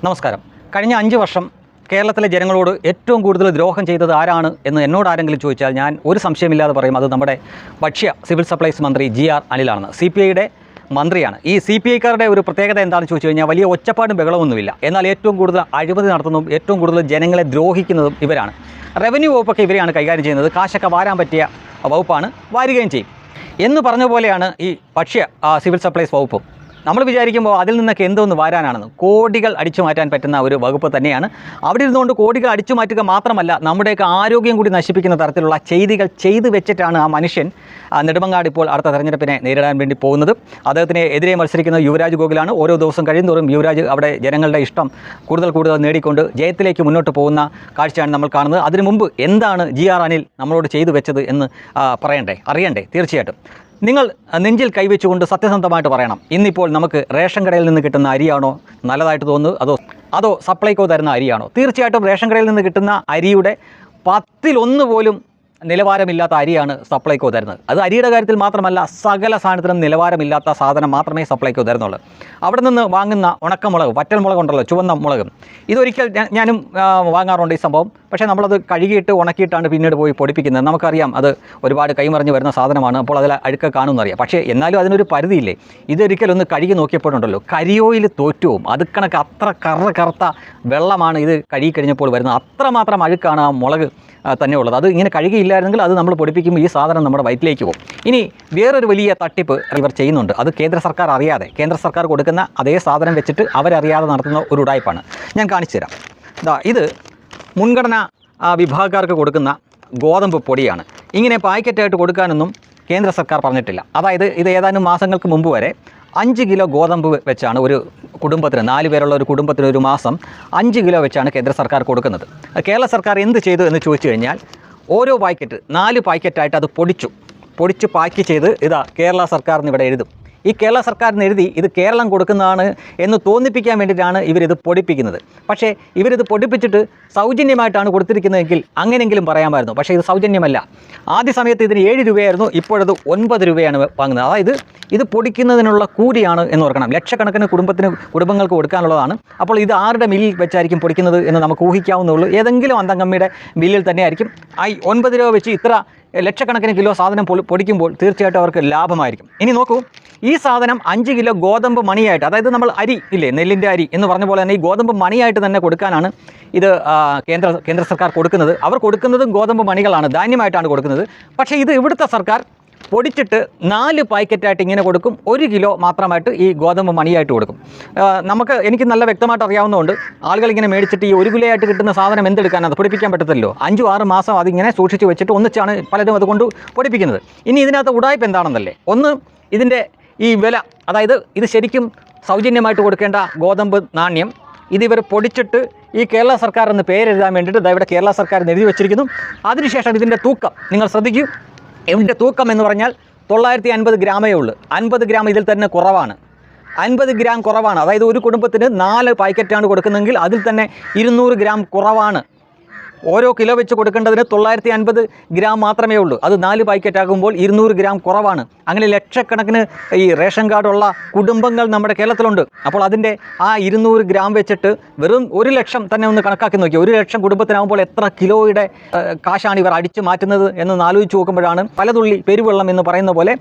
നമസ്കാരം. കഴിഞ്ഞ 5 വർഷം കേരളത്തിലെ ജനങ്ങളോട് ഏറ്റവും കൂടുതൽ ദ്രോഹം ചെയ്തത് ആരാണ് എന്ന് എന്നോട് ആരെങ്കിലും ചോദിച്ചാൽ ഞാൻ ഒരു സംശയമില്ലാതെ പറയും അത് നമ്മുടെ ഭക്ഷ്യ സിവിൽ സപ്ലൈസ് മന്ത്രി GR അനിലാണെന്ന്. CPIയുടെ മന്ത്രിയാണ്. ഈ CPIക്കാരുടെ ഒരു പ്രത്യേകത എന്താണെന്ന് ചോദിച്ചു കഴിഞ്ഞാൽ വലിയ ഒച്ചപ്പാടും ബഹളമൊന്നുമില്ല. എന്നാൽ ഏറ്റവും കൂടുതൽ അഴിമതി നടത്തുന്നതും ഏറ്റവും കൂടുതൽ ജനങ്ങളെ ദ്രോഹിക്കുന്നതും ഇവരാണ്. റവന്യൂ വകുപ്പൊക്കെ ഇവരെയാണ് കൈകാര്യം ചെയ്യുന്നത്. കാശൊക്കെ വാരാൻ പറ്റിയ വകുപ്പാണ്, വാരുകയും ചെയ്യും എന്ന് പറഞ്ഞ പോലെയാണ് ഈ ഭക്ഷ്യ സിവിൽ സപ്ലൈസ് വകുപ്പും. നമ്മൾ വിചാരിക്കുമ്പോൾ അതിൽ നിന്നൊക്കെ എന്തോന്ന് വാരാനാണെന്ന്. കോടികൾ അടിച്ചു മാറ്റാൻ പറ്റുന്ന ഒരു വകുപ്പ് തന്നെയാണ്. അവിടെ ഇരുന്നുകൊണ്ട് കോടികൾ അടിച്ചു മാറ്റുക മാത്രമല്ല, നമ്മുടെയൊക്കെ ആരോഗ്യം കൂടി നശിപ്പിക്കുന്ന തരത്തിലുള്ള ചെയ്തികൾ ചെയ്തു വെച്ചിട്ടാണ് ആ മനുഷ്യൻ നെടുമങ്ങാട് ഇപ്പോൾ അടുത്ത തെരഞ്ഞെടുപ്പിനെ നേരിടാൻ വേണ്ടി പോകുന്നത്. അദ്ദേഹത്തിന് എതിരെ മത്സരിക്കുന്ന യുവരാജ് ഗോകുലാണ്. ഓരോ ദിവസം കഴിയുന്തോറും യുവരാജ് അവിടെ ജനങ്ങളുടെ ഇഷ്ടം കൂടുതൽ നേടിക്കൊണ്ട് ജയത്തിലേക്ക് മുന്നോട്ട് പോകുന്ന കാഴ്ചയാണ് നമ്മൾ കാണുന്നത്. അതിനു മുമ്പ് എന്താണ് GR അനിൽ നമ്മളോട് ചെയ്തു വെച്ചത് എന്ന് അറിയണ്ടേ? തീർച്ചയായിട്ടും നിങ്ങൾ നെഞ്ചിൽ കൈവച്ചുകൊണ്ട് സത്യസന്ധമായിട്ട് പറയണം. ഇന്നിപ്പോൾ നമുക്ക് റേഷൻ കടയിൽ നിന്ന് കിട്ടുന്ന അരിയാണോ നല്ലതായിട്ട് തോന്നുന്നത്, അതോ സപ്ലൈകോ തരുന്ന അരിയാണോ? തീർച്ചയായിട്ടും റേഷൻ കടയിൽ നിന്ന് കിട്ടുന്ന അരിയുടെ 10-1 പോലും നിലവാരമില്ലാത്ത അരിയാണ് സപ്ലൈകോ തരുന്നത്. അത് അരിയുടെ കാര്യത്തിൽ മാത്രമല്ല, സകല സാധനത്തിനും നിലവാരമില്ലാത്ത സാധനം മാത്രമേ സപ്ലൈകോ തരുന്നുള്ളൂ. അവിടെ നിന്ന് വാങ്ങുന്ന ഉണക്കമുളക്, വറ്റൽമുളക് ഉണ്ടല്ലോ, ചുവന്ന മുളക്, ഇതൊരിക്കൽ ഞാനും വാങ്ങാറുണ്ട് ഈ സംഭവം. പക്ഷേ നമ്മളത് കഴുകിയിട്ട് ഉണക്കിയിട്ടാണ് പിന്നീട് പോയി പൊടിപ്പിക്കുന്നത്. നമുക്കറിയാം അത് ഒരുപാട് കൈമറിഞ്ഞ് വരുന്ന സാധനമാണ്. അപ്പോൾ അതിൽ അഴുക്ക കാണുമെന്നറിയാം. പക്ഷേ എന്നാലും അതിനൊരു പരിധിയില്ലേ. ഇതൊരിക്കലൊന്ന് കഴുകി നോക്കിയപ്പോഴുണ്ടല്ലോ, കരിയോയിൽ തോറ്റുവും. അത് കണക്ക് അത്ര കറുത്ത വെള്ളമാണ് ഇത് കഴുകി കഴിഞ്ഞപ്പോൾ വരുന്നത്. അത്രമാത്രം അഴുക്കാണ് ആ മുളക് തന്നെ ഉള്ളത്. അത് ഇങ്ങനെ കഴുകിയില്ലായിരുന്നെങ്കിൽ അത് നമ്മൾ പൊടിപ്പിക്കുമ്പോൾ ഈ സാധനം നമ്മുടെ വയറ്റിലേക്ക് പോകും. ഇനി വേറൊരു വലിയ തട്ടിപ്പ് ഇവർ ചെയ്യുന്നുണ്ട്. അത് കേന്ദ്ര സർക്കാർ അറിയാതെ, കേന്ദ്ര സർക്കാർ കൊടുക്കുന്ന അതേ സാധനം വെച്ചിട്ട് അവരറിയാതെ നടത്തുന്ന ഒരു ഉടായ്പാണ്. ഞാൻ കാണിച്ചു തരാം. ഇത് മുൻഗണനാ വിഭാഗക്കാർക്ക് കൊടുക്കുന്ന ഗോതമ്പ് പൊടിയാണ്. ഇങ്ങനെ പാക്കറ്റായിട്ട് കൊടുക്കാനൊന്നും കേന്ദ്ര സർക്കാർ പറഞ്ഞിട്ടില്ല. അതായത് ഇത് ഏതാനും മാസങ്ങൾക്ക് മുമ്പ് വരെ 5 കിലോ ഗോതമ്പ് വെച്ചാണ് ഒരു കുടുംബത്തിന്, 4 പേരുള്ള ഒരു കുടുംബത്തിന് ഒരു മാസം 5 കിലോ വെച്ചാണ് കേന്ദ്ര സർക്കാർ കൊടുക്കുന്നത്. കേരള സർക്കാർ എന്ത് ചെയ്തു എന്ന് ചോദിച്ചു കഴിഞ്ഞാൽ, ഓരോ പാക്കറ്റ് 4 പാക്കറ്റായിട്ട് അത് പൊടിച്ച് പാക്ക് ചെയ്ത് ഇതാ കേരള സർക്കാരിന് ഇവിടെ എഴുതും. ഈ കേരള സർക്കാരിന് എഴുതി ഇത് കേരളം കൊടുക്കുന്നതാണ് എന്ന് തോന്നിപ്പിക്കാൻ വേണ്ടിയിട്ടാണ് ഇവരിത് പൊടിപ്പിക്കുന്നത്. പക്ഷേ ഇവരിത് പൊടിപ്പിച്ചിട്ട് സൗജന്യമായിട്ടാണ് കൊടുത്തിരിക്കുന്നതെങ്കിൽ അങ്ങനെയെങ്കിലും പറയാമായിരുന്നു. പക്ഷേ ഇത് സൗജന്യമല്ല. ആദ്യ സമയത്ത് ഇതിന് 7 രൂപയായിരുന്നു, ഇപ്പോഴത് 9 രൂപയാണ് വാങ്ങുന്നത്. അതായത് ഇത് പൊടിക്കുന്നതിനുള്ള കൂലിയാണ് എന്ന് ഓർക്കണം. ലക്ഷക്കണക്കിന് കുടുംബങ്ങൾക്ക് കൊടുക്കാനുള്ളതാണ്. അപ്പോൾ ഇത് ആരുടെ മില്ലിൽ വെച്ചായിരിക്കും പൊടിക്കുന്നത് എന്ന് നമുക്ക് ഊഹിക്കാവുന്നേ. ഏതെങ്കിലും അന്തംകമ്മിയുടെ മില്ലിൽ തന്നെയായിരിക്കും. 9 രൂപ വെച്ച് ഇത്ര ലക്ഷക്കണക്കിന് കിലോ സാധനം പൊടിക്കുമ്പോൾ തീർച്ചയായിട്ടും അവർക്ക് ലാഭമായിരിക്കും. ഇനി നോക്കൂ, ഈ സാധനം 5 കിലോ ഗോതമ്പ് മണിയായിട്ട്, അതായത് നമ്മൾ അരി ഇല്ലേ, നെല്ലിൻ്റെ അരി എന്ന് പറഞ്ഞ പോലെ തന്നെ ഈ ഗോതമ്പ് മണിയായിട്ട് തന്നെ കൊടുക്കാനാണ് ഇത് കേന്ദ്ര സർക്കാർ കൊടുക്കുന്നത്. അവർ കൊടുക്കുന്നതും ഗോതമ്പ് മണികളാണ്, ധാന്യമായിട്ടാണ് കൊടുക്കുന്നത്. പക്ഷേ ഇത് ഇവിടുത്തെ സർക്കാർ പൊടിച്ചിട്ട് 4 പാക്കറ്റായിട്ട് ഇങ്ങനെ കൊടുക്കും. 1 കിലോ മാത്രമായിട്ട് ഈ ഗോതമ്പ് മണിയായിട്ട് കൊടുക്കും. എനിക്ക് നല്ല വ്യക്തമായിട്ട് അറിയാവുന്നതുകൊണ്ട് ആളുകൾ ഇങ്ങനെ മേടിച്ചിട്ട് ഈ 1 കിലോ ആയിട്ട് കിട്ടുന്ന സാധനം എന്തെടുക്കാനത് പൊടിപ്പിക്കാൻ പറ്റത്തില്ലല്ലോ. 5-6 മാസം അതിങ്ങനെ സൂക്ഷിച്ച് വെച്ചിട്ട് ഒന്നിച്ചാണ് പലരും അതുകൊണ്ട് പൊടിപ്പിക്കുന്നത്. ഇനി ഇതിനകത്ത് ഉടായ്പ എന്താണെന്നല്ലേ, ഒന്ന് ഇതിൻ്റെ ഈ വില, അതായത് ഇത് ശരിക്കും സൗജന്യമായിട്ട് കൊടുക്കേണ്ട ഗോതമ്പ് നാണ്യം ഇതിവർ പൊടിച്ചിട്ട് ഈ കേരള സർക്കാർ എന്ന് പേരെഴുതാൻ വേണ്ടിയിട്ട് ഇവിടെ കേരള സർക്കാർ എഴുതി വെച്ചിരിക്കുന്നു. അതിനുശേഷം ഇതിൻ്റെ തൂക്കം നിങ്ങൾ ശ്രദ്ധിക്കൂ. ഇതിൻ്റെ തൂക്കം എന്ന് പറഞ്ഞാൽ 950 ഗ്രാമേ ഉള്ളൂ. 50 ഗ്രാം ഇതിൽ തന്നെ കുറവാണ്. 50 ഗ്രാം കുറവാണ്. അതായത് ഒരു കുടുംബത്തിന് 4 പാക്കറ്റാണ് കൊടുക്കുന്നതെങ്കിൽ അതിൽ തന്നെ 200 ഗ്രാം കുറവാണ്. ഓരോ കിലോ വെച്ച് കൊടുക്കേണ്ടതിന് 950 ഗ്രാം മാത്രമേ ഉള്ളൂ. അത് 4 പാക്കറ്റ് ആകുമ്പോൾ 200 ഗ്രാം കുറവാണ്. അങ്ങനെ ലക്ഷക്കണക്കിന് ഈ റേഷൻ കാർഡുള്ള കുടുംബങ്ങൾ നമ്മുടെ കേരളത്തിലുണ്ട്. അപ്പോൾ അതിൻ്റെ ആ 200 ഗ്രാം വെച്ചിട്ട് വെറും 1 ലക്ഷം തന്നെ ഒന്ന് കണക്കാക്കി നോക്കി. 1 ലക്ഷം കുടുംബത്തിനാകുമ്പോൾ എത്ര കിലോയുടെ കാശാണ് ഇവർ അടിച്ചു മാറ്റുന്നത് എന്ന് ആലോചിച്ച് നോക്കുമ്പോഴാണ് പലതുള്ളി പെരുവെള്ളം എന്ന് പറയുന്ന പോലെ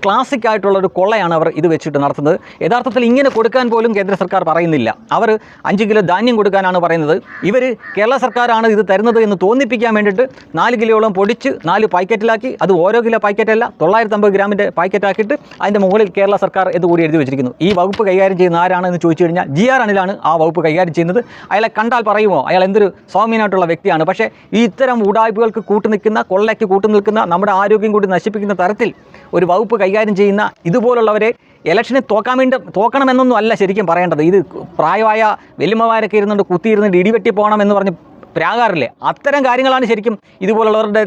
ക്ലാസിക് ആയിട്ടുള്ളൊരു കൊള്ളയാണ് അവർ ഇത് വെച്ചിട്ട് നടത്തുന്നത്. യഥാർത്ഥത്തിൽ ഇങ്ങനെ കൊടുക്കാൻ പോലും കേന്ദ്ര സർക്കാർ പറയുന്നില്ല. അവർ 5 കിലോ ധാന്യം കൊടുക്കാനാണ് പറയുന്നത്. ഇവർ കേരള സർക്കാരാണ് ഇത് തരുന്നത് എന്ന് തോന്നിപ്പിക്കാൻ വേണ്ടിയിട്ട് 4 കിലോയോളം പൊടിച്ച് 4 പാക്കറ്റിലാക്കി, അത് ഓരോ കിലോ പാക്കറ്റല്ല 950 ഗ്രാമിൻ്റെ പാക്കറ്റാക്കിയിട്ട് അതിൻ്റെ മുകളിൽ കേരള സർക്കാർ ഇതുകൂടി എഴുതി വെച്ചിരിക്കുന്നു. ഈ വകുപ്പ് കൈകാര്യം ചെയ്യുന്ന ആരാണെന്ന് ചോദിച്ചു കഴിഞ്ഞാൽ GR അനിലാണ് ആ വകുപ്പ് കൈകാര്യം ചെയ്യുന്നത്. അയാളെ കണ്ടാൽ പറയുമോ അയാൾ എന്തൊരു സൗമ്യനായിട്ടുള്ള വ്യക്തിയാണ്. പക്ഷേ ഈ ഇത്തരം ഉടായ്പകൾക്ക് കൂട്ടുനിൽക്കുന്ന, കൊള്ളയ്ക്ക് കൂട്ടുനിൽക്കുന്ന, നമ്മുടെ ആരോഗ്യം കൂടി നശിപ്പിക്കുന്ന തരത്തിൽ ഒരു വകുപ്പ് കൈകാര്യം ചെയ്യുന്ന ഇതുപോലുള്ളവരെ ഇലക്ഷനെ തോക്കണമെന്നൊന്നും അല്ല ശരിക്കും പറയേണ്ടത്. ഇത് പ്രായമായ വലിയമ്മമാരൊക്കെ ഇരുന്നുകൊണ്ട് കുത്തിയിരുന്നിട്ട് ഇടിവെട്ടി പോകണമെന്ന് പറഞ്ഞ് പ്രാകാറില്ലേ? അത്തരം കാര്യങ്ങളാണ് ശരിക്കും ഇതുപോലുള്ളവരുടെ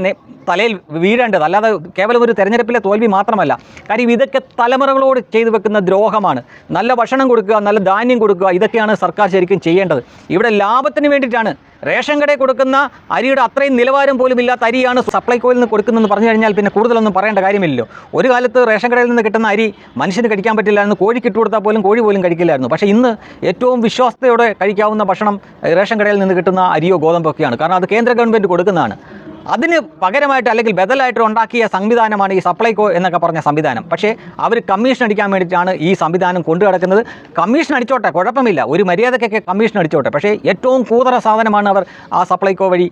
തലയിൽ വീഴേണ്ടത്, അല്ലാതെ കേവലം ഒരു തെരഞ്ഞെടുപ്പിലെ തോൽവി മാത്രമല്ല. കാര്യം ഇതൊക്കെ തലമുറകളോട് ചെയ്തു വെക്കുന്ന ദ്രോഹമാണ്. നല്ല ഭക്ഷണം കൊടുക്കുക, നല്ല ധാന്യം കൊടുക്കുക, ഇതൊക്കെയാണ് സർക്കാർ ശരിക്കും ചെയ്യേണ്ടത്. ഇവിടെ ലാഭത്തിന് വേണ്ടിയിട്ടാണ് റേഷൻ കടയിൽ കൊടുക്കുന്ന അരിയുടെ അത്രയും നിലവാരം പോലും ഇല്ലാത്ത അരിയാണ് സപ്ലൈകോയിൽ നിന്ന് കൊടുക്കുന്നതെന്ന് പറഞ്ഞു കഴിഞ്ഞാൽ പിന്നെ കൂടുതലൊന്നും പറയേണ്ട കാര്യമില്ലല്ലോ. ഒരു കാലത്ത് റേഷൻ കടയിൽ നിന്ന് കിട്ടുന്ന അരി മനുഷ്യന് കഴിക്കാൻ പറ്റില്ലായിരുന്നു, കോഴിക്ക് ഇട്ട് കൊടുത്താൽ പോലും കോഴി പോലും കഴിക്കില്ലായിരുന്നു. പക്ഷേ ഇന്ന് ഏറ്റവും വിശ്വാസത്തോടെ കഴിക്കാവുന്ന ഭക്ഷണം റേഷൻ കടയിൽ നിന്ന് കിട്ടുന്ന അരിയോ ഗോതമ്പൊക്കെയാണ്. കാരണം അത് കേന്ദ്ര ഗവൺമെൻറ് കൊടുക്കുന്നതാണ്. അതിന് പകരമായിട്ട് അല്ലെങ്കിൽ ബദലായിട്ട് ഉണ്ടാക്കിയ സംവിധാനമാണ് ഈ സപ്ലൈകോ എന്നൊക്കെ പറഞ്ഞ സംവിധാനം. പക്ഷേ അവർ കമ്മീഷൻ അടിക്കാൻ വേണ്ടിയിട്ടാണ് ഈ സംവിധാനം കൊണ്ടു കിടക്കുന്നത്. കമ്മീഷൻ അടിച്ചോട്ടെ, കുഴപ്പമില്ല, ഒരു മര്യാദയ്ക്കൊക്കെ കമ്മീഷൻ അടിച്ചോട്ടെ. പക്ഷേ ഏറ്റവും കൂതറ സാധനമാണ് അവർ ആ സപ്ലൈകോ വഴി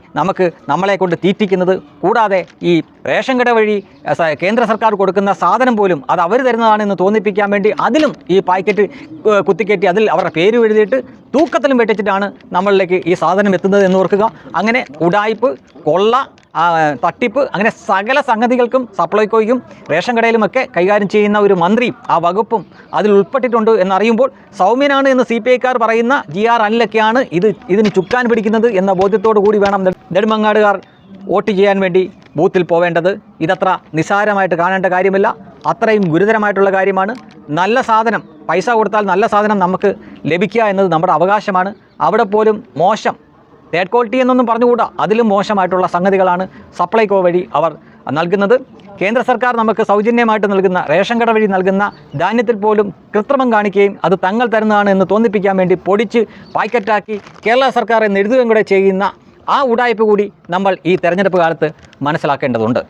നമ്മളെ കൊണ്ട് തീറ്റിക്കുന്നത്. കൂടാതെ ഈ റേഷൻ കട വഴി കേന്ദ്ര സർക്കാർ കൊടുക്കുന്ന സാധനം പോലും അത് അവർ തരുന്നതാണെന്ന് തോന്നിപ്പിക്കാൻ വേണ്ടി അതിലും ഈ പാക്കറ്റ് കുത്തിക്കയറ്റി അതിൽ അവരുടെ പേര് എഴുതിയിട്ട് തൂക്കത്തിലും വെട്ടിച്ചിട്ടാണ് നമ്മളിലേക്ക് ഈ സാധനം എത്തുന്നത് എന്ന് ഓർക്കുക. അങ്ങനെ ഉഡായിപ്പ്, കൊള്ള, തട്ടിപ്പ്, അങ്ങനെ സകല സംഗതികൾക്കും സപ്ലൈകോയ്ക്കും റേഷൻ കടയിലുമൊക്കെ കൈകാര്യം ചെയ്യുന്ന ഒരു മന്ത്രിയും ആ വകുപ്പും അതിൽ ഉൾപ്പെട്ടിട്ടുണ്ട് എന്നറിയുമ്പോൾ സൗമ്യനാണ് എന്ന് CPI-ക്കാർ പറയുന്ന GR അനിലൊക്കെയാണ് ഇതിന് ചുക്കാൻ പിടിക്കുന്നത് എന്ന ബോധ്യത്തോടു കൂടി വേണം നെടുമങ്ങാടുകാർ വോട്ട് ചെയ്യാൻ വേണ്ടി ബൂത്തിൽ പോവേണ്ടത്. ഇതത്ര നിസ്സാരമായിട്ട് കാണേണ്ട കാര്യമില്ല, അത്രയും ഗുരുതരമായിട്ടുള്ള കാര്യമാണ്. നല്ല സാധനം, പൈസ കൊടുത്താൽ നല്ല സാധനം നമുക്ക് ലഭിക്കുക എന്നത് നമ്മുടെ അവകാശമാണ്. അവിടെ പോലും മോശം, തേർഡ് ക്വാളിറ്റി എന്നൊന്നും പറഞ്ഞുകൂടാ, അതിലും മോശമായിട്ടുള്ള സംഗതികളാണ് സപ്ലൈകോ വഴി അവർ നൽകുന്നത്. കേന്ദ്ര സർക്കാർ നമുക്ക് സൗജന്യമായിട്ട് നൽകുന്ന റേഷൻ കട വഴി നൽകുന്ന ധാന്യത്തിൽ പോലും കൃത്രിമം കാണിക്കുകയും അത് തങ്ങൾ തരുന്നതാണ് എന്ന് തോന്നിപ്പിക്കാൻ വേണ്ടി പൊടിച്ച് പാക്കറ്റാക്കി കേരള സർക്കാർ എന്ന് എഴുതുകയും കൂടെ ചെയ്യുന്ന ആ ഉഡായിപ്പ് കൂടി നമ്മൾ ഈ തെരഞ്ഞെടുപ്പ് കാലത്ത് മനസ്സിലാക്കേണ്ടതുണ്ട്.